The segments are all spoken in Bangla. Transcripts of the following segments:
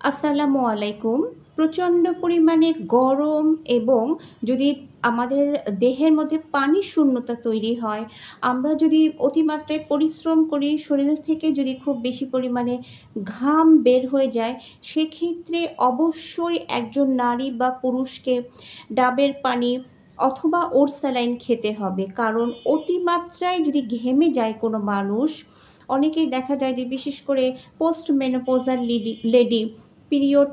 আসসালামু আলাইকুম। প্রচণ্ড পরিমাণে গরম এবং যদি আমাদের দেহের মধ্যে পানির শূন্যতা তৈরি হয়, আমরা যদি অতিমাত্রায় পরিশ্রম করি, শরীর থেকে যদি খুব বেশি পরিমাণে ঘাম বের হয়ে যায়, সেক্ষেত্রে অবশ্যই একজন নারী বা পুরুষকে ডাবের পানি অথবা ওটস স্যালাইন খেতে হবে। কারণ অতিমাত্রায় যদি ঘেমে যায় কোনো মানুষ, অনেকেই দেখা যায় যে বিশেষ করে পোস্ট মেনোপজাল লেডি পিরিয়ড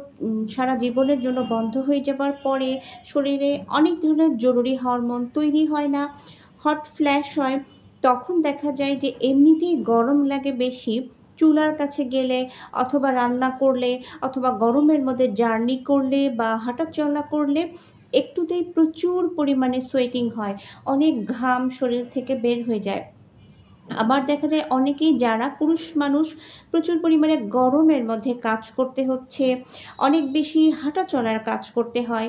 সারা জীবনের জন্য বন্ধ হয়ে যাবার পরে শরীরে অনেক ধরনের জরুরি হরমোন তৈরি হয় না, হট ফ্ল্যাশ হয়। তখন দেখা যায় যে এমনিতেই গরম লাগে বেশি, চুলার কাছে গেলে অথবা রান্না করলে অথবা গরমের মধ্যে জার্নি করলে বা হাঁটাচলা করলে একটুতেই প্রচুর পরিমাণে সোয়েটিং হয়। অনেক ঘাম শরীর থেকে বের হয়ে যায়। আবার দেখা যায় অনেকেই যারা পুরুষ মানুষ প্রচুর পরিমাণে গরমের মধ্যে কাজ করতে হচ্ছে, অনেক বেশি হাঁটা চলার কাজ করতে হয়।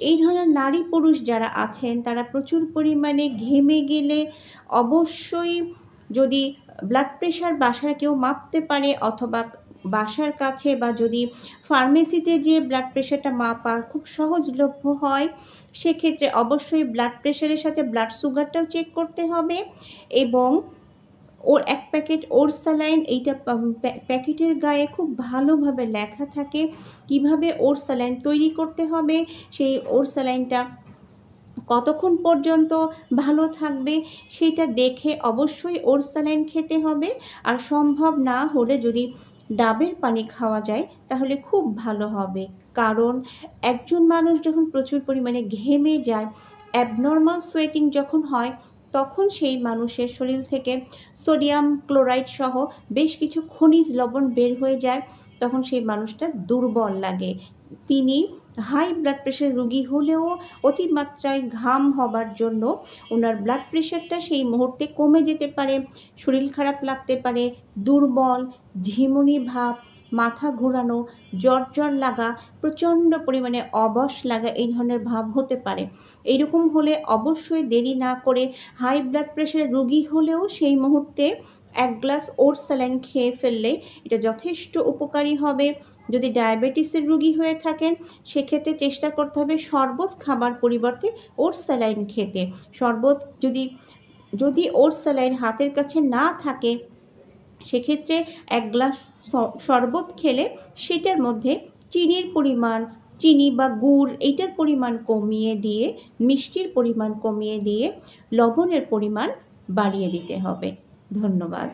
এই ধরনের নারী পুরুষ যারা আছেন তারা প্রচুর পরিমাণে ঘেমে গেলে অবশ্যই যদি ব্লাড প্রেশার বাসায় কেউ মাপতে পারে অথবা বাসার কাছে বা যদি ফার্মেসিতে যেয়ে ব্লাড প্রেশারটা মাপা খুব সহজলভ্য হয়, সেক্ষেত্রে অবশ্যই ব্লাড প্রেশারের সাথে ব্লাড সুগারটাও চেক করতে হবে এবং ১ প্যাকেট ওটস স্যালাইন এইটা প্যাকেটের গায়ে খুব ভালোভাবে লেখা থাকে কিভাবে ওটস স্যালাইন তৈরি করতে হবে। সেই ওটস স্যালাইনটা কতক্ষণ পর্যন্ত ভালো থাকবে সেইটা দেখে অবশ্যই ওটস স্যালাইন খেতে হবে। আর সম্ভব না হলে যদি ডাবের পানি খাওয়া যায় তাহলে খুব ভালো হবে। কারণ একজন মানুষ যখন প্রচুর পরিমাণে ঘেমে যায়, অ্যাবনরমাল সোয়েটিং যখন হয়, তখন সেই মানুষের শরীর থেকে সোডিয়াম ক্লোরাইড সহ বেশ কিছু খনিজ লবণ বের হয়ে যায়। তখন সেই মানুষটা দুর্বল লাগে। তিনি হাই ব্লাড প্রেশার রোগী হলেও অতিমাত্রায় ঘাম হবার জন্য উনার ব্লাড প্রেশারটা সেই মুহূর্তে কমে যেতে পারে, শরীর খারাপ লাগতে পারে, দুর্বল, ঝিমুনি ভাব, মাথা ঘোরানো, জ্বর লাগা, প্রচণ্ড পরিমাণে অবশ লাগা এই ধরনের ভাব হতে পারে। এইরকম হলে অবশ্যই দেরি না করে হাই ব্লাড প্রেশারের রোগী হলেও সেই মুহূর্তে ১ গ্লাস ওটস স্যালাইন খেয়ে ফেললে এটা যথেষ্ট উপকারী হবে। যদি ডায়াবেটিসের রোগী হয়ে থাকেন, সেক্ষেত্রে চেষ্টা করতে হবে শরবত খাবার পরিবর্তে ওটস স্যালাইন খেতে। শরবত যদি ওটস স্যালাইন হাতের কাছে না থাকে, সেক্ষেত্রে ১ গ্লাস শরবত খেলে সেটার মধ্যে চিনির পরিমাণ, চিনি বা গুড় এইটার পরিমাণ কমিয়ে দিয়ে, মিষ্টির পরিমাণ কমিয়ে দিয়ে লবণের পরিমাণ বাড়িয়ে দিতে হবে। ধন্যবাদ।